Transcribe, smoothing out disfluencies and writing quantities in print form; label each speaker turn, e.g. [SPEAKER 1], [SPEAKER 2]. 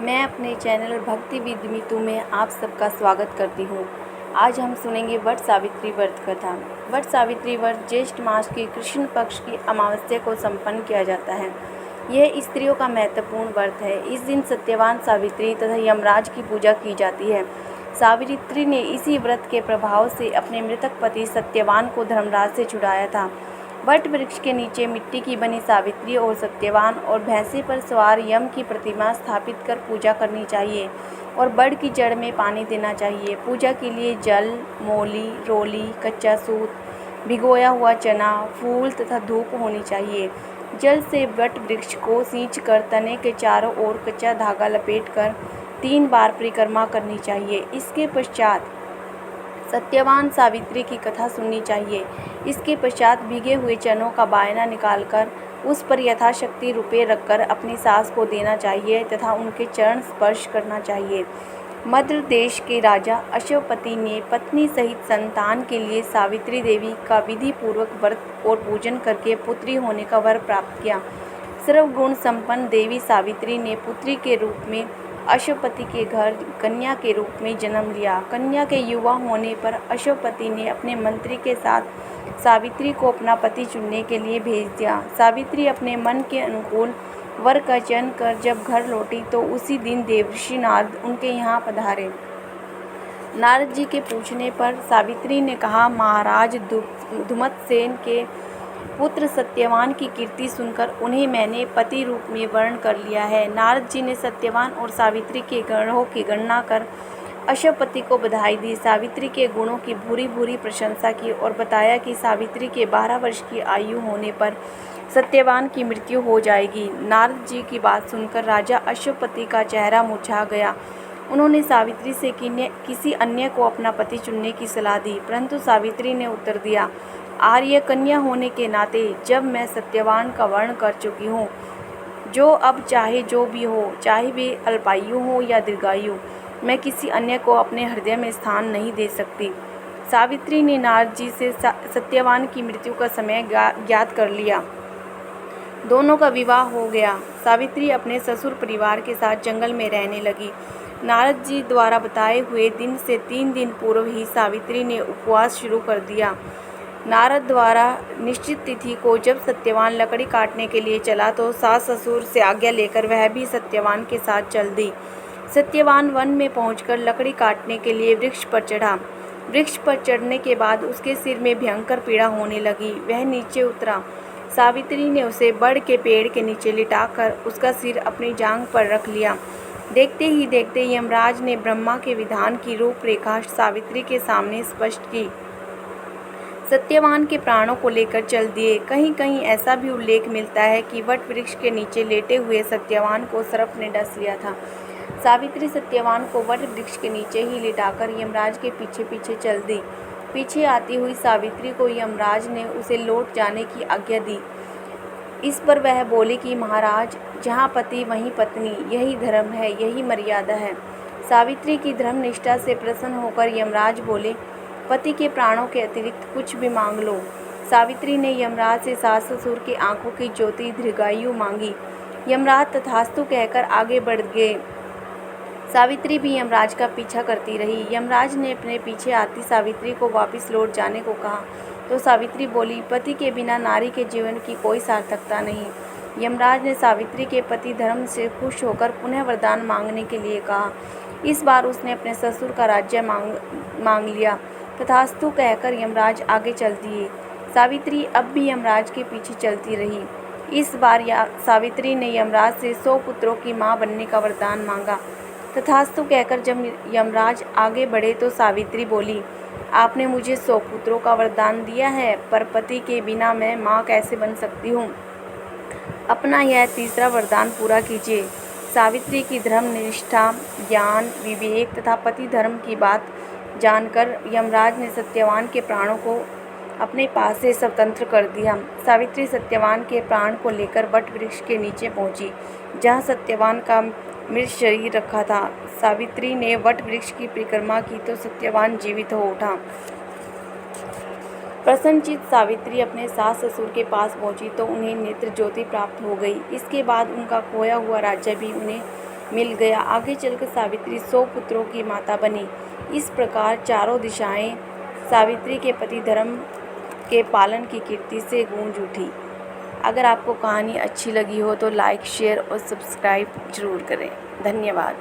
[SPEAKER 1] मैं अपने चैनल भक्ति विद मीतू में आप सबका स्वागत करती हूँ। आज हम सुनेंगे वट सावित्री व्रत कथा। वट सावित्री व्रत ज्येष्ठ मास के कृष्ण पक्ष की अमावस्या को संपन्न किया जाता है। यह स्त्रियों का महत्वपूर्ण व्रत है। इस दिन सत्यवान सावित्री तथा यमराज की पूजा की जाती है। सावित्री ने इसी व्रत के प्रभाव से अपने मृतक पति सत्यवान को धर्मराज से छुड़ाया था। वट वृक्ष के नीचे मिट्टी की बनी सावित्री और सत्यवान और भैंसे पर सवार यम की प्रतिमा स्थापित कर पूजा करनी चाहिए और बड़ की जड़ में पानी देना चाहिए। पूजा के लिए जल, मोली, रोली, कच्चा सूत, भिगोया हुआ चना, फूल तथा धूप होनी चाहिए। जल से वट वृक्ष को सींचकर तने के चारों ओर कच्चा धागा लपेटकर 3 बार परिक्रमा करनी चाहिए। इसके पश्चात सत्यवान सावित्री की कथा सुननी चाहिए। इसके पश्चात भीगे हुए चनों का बायना निकालकर उस पर यथाशक्ति रुपये रखकर अपनी सास को देना चाहिए तथा उनके चरण स्पर्श करना चाहिए। मध्य देश के राजा अश्वपति ने पत्नी सहित संतान के लिए सावित्री देवी का विधि पूर्वक व्रत और पूजन करके पुत्री होने का वर प्राप्त किया। सर्वगुण संपन्न देवी सावित्री ने पुत्री के रूप में अश्वपति के घर कन्या के रूप में जन्म लिया। कन्या के युवा होने पर अश्वपति ने अपने मंत्री के साथ सावित्री को अपना पति चुनने के लिए भेज दिया। सावित्री अपने मन के अनुकूल वर का चयन कर जब घर लौटी तो उसी दिन देवर्षि नारद उनके यहाँ पधारे। नारद जी के पूछने पर सावित्री ने कहा, महाराज धुमतसेन के पुत्र सत्यवान की कीर्ति सुनकर उन्हें मैंने पति रूप में वर्ण कर लिया है। नारद जी ने सत्यवान और सावित्री के गुणों की गणना कर अश्वपति को बधाई दी। सावित्री के गुणों की भूरी भूरी प्रशंसा की और बताया कि सावित्री के 12 वर्ष की आयु होने पर सत्यवान की मृत्यु हो जाएगी। नारद जी की बात सुनकर राजा अश्वपति का चेहरा मुरझा गया। उन्होंने सावित्री से किसी अन्य को अपना पति चुनने की सलाह दी, परंतु सावित्री ने उत्तर दिया, आर्य कन्या होने के नाते जब मैं सत्यवान का वर्ण कर चुकी हूँ, जो अब चाहे जो भी हो, चाहे वे अल्पायु हो या दीर्घायु, मैं किसी अन्य को अपने हृदय में स्थान नहीं दे सकती। सावित्री ने नारद जी से सत्यवान की मृत्यु का समय ज्ञात कर लिया। दोनों का विवाह हो गया। सावित्री अपने ससुर परिवार के साथ जंगल में रहने लगी। नारद जी द्वारा बताए हुए दिन से 3 दिन पूर्व ही सावित्री ने उपवास शुरू कर दिया। नारद द्वारा निश्चित तिथि को जब सत्यवान लकड़ी काटने के लिए चला तो सास ससुर से आज्ञा लेकर वह भी सत्यवान के साथ चल दी। सत्यवान वन में पहुंचकर लकड़ी काटने के लिए वृक्ष पर चढ़ा। वृक्ष पर चढ़ने के बाद उसके सिर में भयंकर पीड़ा होने लगी। वह नीचे उतरा। सावित्री ने उसे बड़ के पेड़ के नीचे लिटाकर उसका सिर अपनी जांघ पर रख लिया। देखते ही देखते यमराज ने ब्रह्मा के विधान की रूपरेखा सावित्री के सामने स्पष्ट की। सत्यवान के प्राणों को लेकर चल दिए। कहीं कहीं ऐसा भी उल्लेख मिलता है कि वट वृक्ष के नीचे लेटे हुए सत्यवान को सर्प ने डस लिया था। सावित्री सत्यवान को वट वृक्ष के नीचे ही लिटाकर यमराज के पीछे पीछे चल दी। पीछे आती हुई सावित्री को यमराज ने उसे लौट जाने की आज्ञा दी। इस पर वह बोली कि महाराज, जहाँ पति वहीं पत्नी, यही धर्म है, यही मर्यादा है। सावित्री की धर्म निष्ठा से प्रसन्न होकर यमराज बोले, पति के प्राणों के अतिरिक्त कुछ भी मांग लो। सावित्री ने यमराज से सास ससुर की आंखों की ज्योति दीर्घायु मांगी। यमराज तथास्तु कहकर आगे बढ़ गए। सावित्री भी यमराज का पीछा करती रही। यमराज ने अपने पीछे आती सावित्री को वापस लौट जाने को कहा तो सावित्री बोली, पति के बिना नारी के जीवन की कोई सार्थकता नहीं। यमराज ने सावित्री के पति धर्म से खुश होकर पुनः वरदान मांगने के लिए कहा। इस बार उसने अपने ससुर का राज्य मांग लिया। तथास्तु कहकर यमराज आगे चल दिए। सावित्री अब भी यमराज के पीछे चलती रही। इस बार सावित्री ने यमराज से 100 पुत्रों की मां बनने का वरदान मांगा। तथास्तु कहकर जब यमराज आगे बढ़े तो सावित्री बोली, आपने मुझे 100 पुत्रों का वरदान दिया है, पर पति के बिना मैं माँ कैसे बन सकती हूँ? अपना यह तीसरा वरदान पूरा कीजिए। सावित्री की धर्म निष्ठा, ज्ञान, विवेक तथा पति धर्म की बात जानकर यमराज ने सत्यवान के प्राणों को अपने पास से स्वतंत्र कर दिया। सावित्री सत्यवान के प्राण को लेकर वट वृक्ष के नीचे पहुंची, जहां सत्यवान का मृत शरीर रखा था। सावित्री ने वट वृक्ष की परिक्रमा की तो सत्यवान जीवित हो उठा। प्रसन्नचित सावित्री अपने सास ससुर के पास पहुंची तो उन्हें नेत्र ज्योति प्राप्त हो गई। इसके बाद उनका खोया हुआ राज्य भी उन्हें मिल गया। आगे चलकर सावित्री 100 पुत्रों की माता बनी। इस प्रकार चारों दिशाएं सावित्री के पति धर्म के पालन की कीर्ति से गूंज उठी। अगर आपको कहानी अच्छी लगी हो तो लाइक, शेयर और सब्सक्राइब जरूर करें। धन्यवाद।